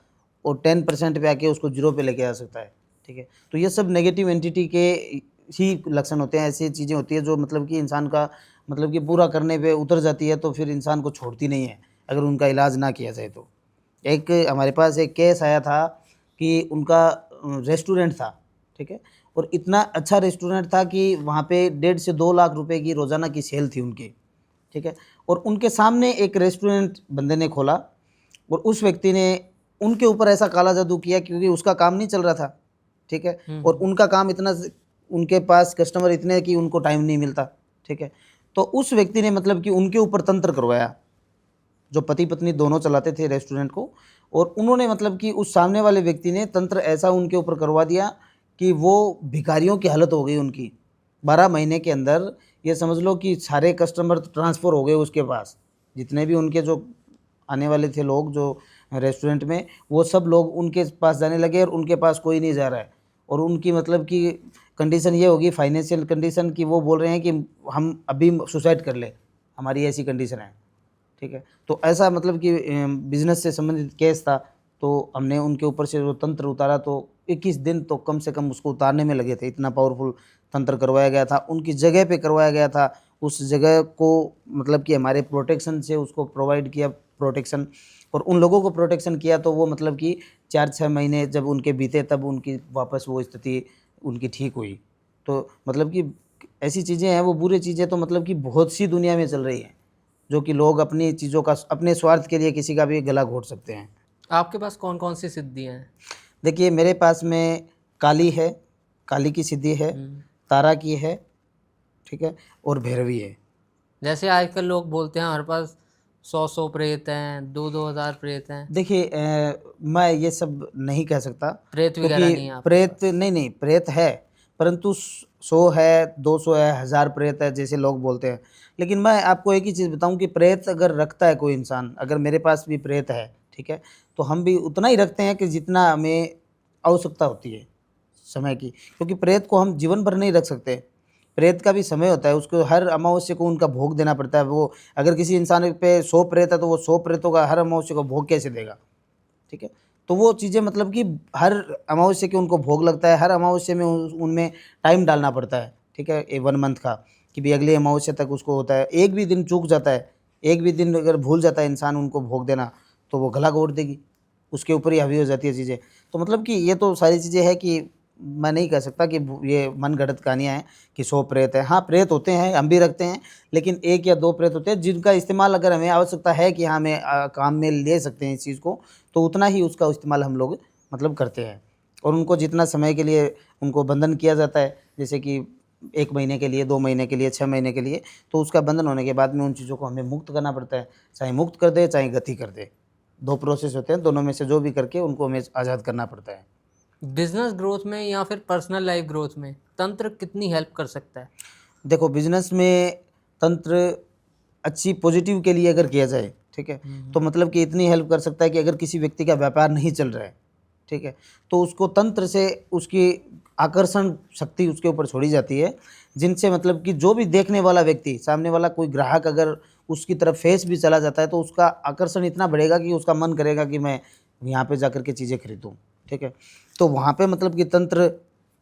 और 10% पे आके उसको 0 पे लेके आ सकता है, ठीक है। तो ये सब नेगेटिव एंटिटी के ही लक्षण होते हैं, ऐसी चीज़ें होती है जो मतलब कि इंसान का मतलब कि बुरा करने पे उतर जाती है तो फिर इंसान को छोड़ती नहीं है, अगर उनका इलाज ना किया जाए तो। एक हमारे पास एक केस आया था कि उनका रेस्टोरेंट था, ठीक है, और इतना अच्छा रेस्टोरेंट था कि वहाँ पे 1.5 से 2 लाख रुपए की रोज़ाना की सेल थी उनकी, ठीक है, और उनके सामने एक रेस्टोरेंट बंदे ने खोला और उस व्यक्ति ने उनके ऊपर ऐसा काला जादू किया क्योंकि उसका काम नहीं चल रहा था, ठीक है, और उनका काम इतना, उनके पास कस्टमर इतने कि उनको टाइम नहीं मिलता, ठीक है। तो उस व्यक्ति ने मतलब कि उनके ऊपर तंत्र करवाया, जो पति पत्नी दोनों चलाते थे रेस्टोरेंट को, और उन्होंने मतलब कि उस सामने वाले व्यक्ति ने तंत्र ऐसा उनके ऊपर करवा दिया कि वो भिखारियों की हालत हो गई उनकी। 12 महीने के अंदर ये समझ लो कि सारे कस्टमर ट्रांसफ़र हो गए उसके पास, जितने भी उनके जो आने वाले थे लोग जो रेस्टोरेंट में, वो सब लोग उनके पास जाने लगे और उनके पास कोई नहीं जा रहा है। और उनकी मतलब कि कंडीशन ये होगी, फाइनेंशियल कंडीशन, कि वो बोल रहे हैं कि हम अभी सुसाइड कर लें, हमारी ऐसी कंडीशन है, ठीक है। तो ऐसा मतलब कि बिज़नेस से संबंधित केस था, तो हमने उनके ऊपर से वो तंत्र उतारा तो 21 दिन तो कम से कम उसको उतारने में लगे थे, इतना पावरफुल तंत्र करवाया गया था, उनकी जगह पे करवाया गया था। उस जगह को मतलब कि हमारे प्रोटेक्शन से उसको प्रोवाइड किया प्रोटेक्शन, और उन लोगों को प्रोटेक्शन किया तो वो मतलब कि 4-6 महीने जब उनके बीते तब उनकी वापस वो स्थिति उनकी ठीक हुई। तो मतलब कि ऐसी चीज़ें हैं, वो बुरी चीज़ें तो मतलब कि बहुत सी दुनिया में चल रही हैं, जो कि लोग अपनी चीज़ों का अपने स्वार्थ के लिए किसी का भी गला घोट सकते हैं। आपके पास कौन-कौन सी सिद्धियाँ हैं? देखिए मेरे पास में काली है, काली की सिद्धि है, तारा की है, ठीक है, और भैरवी है। जैसे आजकल लोग बोलते हैं हमारे पास 100-100 प्रेत हैं, 2-2 हज़ार प्रेत हैं। देखिए मैं ये सब नहीं कह सकता प्रेत वगैरह क्योंकि नहीं है आपके प्रेत पास? नहीं, प्रेत है, परंतु 100 है, 200 है, 1000 प्रेत है जैसे लोग बोलते हैं। लेकिन मैं आपको एक ही चीज़ बताऊँ कि प्रेत अगर रखता है कोई इंसान, अगर मेरे पास भी प्रेत है, ठीक है, तो हम भी उतना ही रखते हैं कि जितना हमें आवश्यकता होती है समय की, क्योंकि प्रेत को हम जीवन भर नहीं रख सकते। प्रेत का भी समय होता है, उसको हर अमावस्या को उनका भोग देना पड़ता है। वो अगर किसी इंसान पे 100 प्रेत है तो वो 100 प्रेतों का हर अमावस्या को भोग कैसे देगा? ठीक है? तो वो चीज़ें मतलब कि हर अमावस्या के उनको भोग लगता है, हर अमावस्या में उनमें टाइम डालना पड़ता है, ठीक है? 1 मंथ का, कि भई अगली अमावस्या तक उसको होता है। एक भी दिन चूक जाता है, एक भी दिन अगर भूल जाता है इंसान उनको भोग देना, तो वो गला घोट देगी, उसके ऊपर ही हावी हो जाती है चीज़ें। तो मतलब कि ये तो सारी चीज़ें हैं कि मैं नहीं कह सकता कि ये मनगढ़ंत कहानियाँ हैं कि 100 प्रेत हैं। हाँ, प्रेत होते हैं, हम भी रखते हैं, लेकिन 1 या 2 प्रेत होते हैं जिनका इस्तेमाल अगर हमें आवश्यकता है कि हाँ, हमें काम में ले सकते हैं इस चीज़ को, तो उतना ही उसका इस्तेमाल हम लोग मतलब करते हैं। और उनको जितना समय के लिए उनको बंधन किया जाता है, जैसे कि 1 महीने के लिए, 2 महीने के लिए, 6 महीने के लिए, तो उसका बंधन होने के बाद में उन चीज़ों को हमें मुक्त करना पड़ता है। चाहे मुक्त कर दे, चाहे गति कर दे। 2 प्रोसेस होते हैं, दोनों में से जो भी करके उनको हमें आज़ाद करना पड़ता है। बिज़नेस ग्रोथ में या फिर पर्सनल लाइफ़ ग्रोथ में तंत्र कितनी हेल्प कर सकता है? देखो बिज़नेस में तंत्र अच्छी पॉजिटिव के लिए अगर किया जाए, ठीक है? तो मतलब कि इतनी हेल्प कर सकता है कि अगर किसी व्यक्ति का व्यापार नहीं चल रहा है, ठीक है? तो उसको तंत्र से उसकी आकर्षण शक्ति उसके ऊपर छोड़ी जाती है, जिनसे मतलब कि जो भी देखने वाला व्यक्ति, सामने वाला कोई ग्राहक अगर उसकी तरफ फेस भी चला जाता है, तो उसका आकर्षण इतना बढ़ेगा कि उसका मन करेगा कि मैं यहाँ पे जाकर के चीज़ें खरीदूँ, ठीक है? तो वहाँ पे मतलब कि तंत्र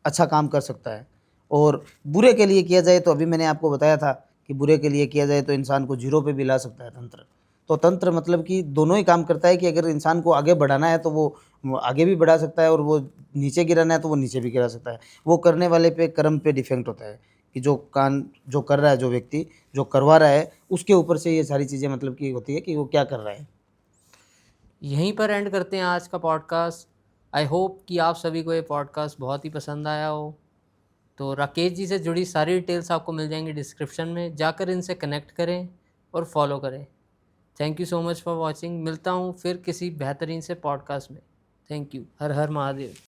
अच्छा काम कर सकता है। और बुरे के लिए किया जाए तो अभी मैंने आपको बताया था कि बुरे के लिए किया जाए तो इंसान को ज़ीरो पे भी ला सकता है तंत्र। तो तंत्र मतलब कि दोनों ही काम करता है कि अगर इंसान को आगे बढ़ाना है तो वो आगे भी बढ़ा सकता है और वो नीचे गिराना है तो वो नीचे भी गिरा सकता है। वो करने वाले पे कर्म पे डिपेंड होता है कि जो कर रहा है, जो व्यक्ति जो करवा रहा है, उसके ऊपर से ये सारी चीज़ें मतलब कि होती है कि वो क्या कर रहा है। यहीं पर एंड करते हैं आज का पॉडकास्ट। आई होप कि आप सभी को ये पॉडकास्ट बहुत ही पसंद आया हो। तो राकेश जी से जुड़ी सारी डिटेल्स आपको मिल जाएंगी डिस्क्रिप्शन में, जाकर इनसे कनेक्ट करें और फॉलो करें। Thank you so much for watching. मिलता हूँ फिर किसी बेहतरीन से पॉडकास्ट में। Thank you. Her her Mahadev.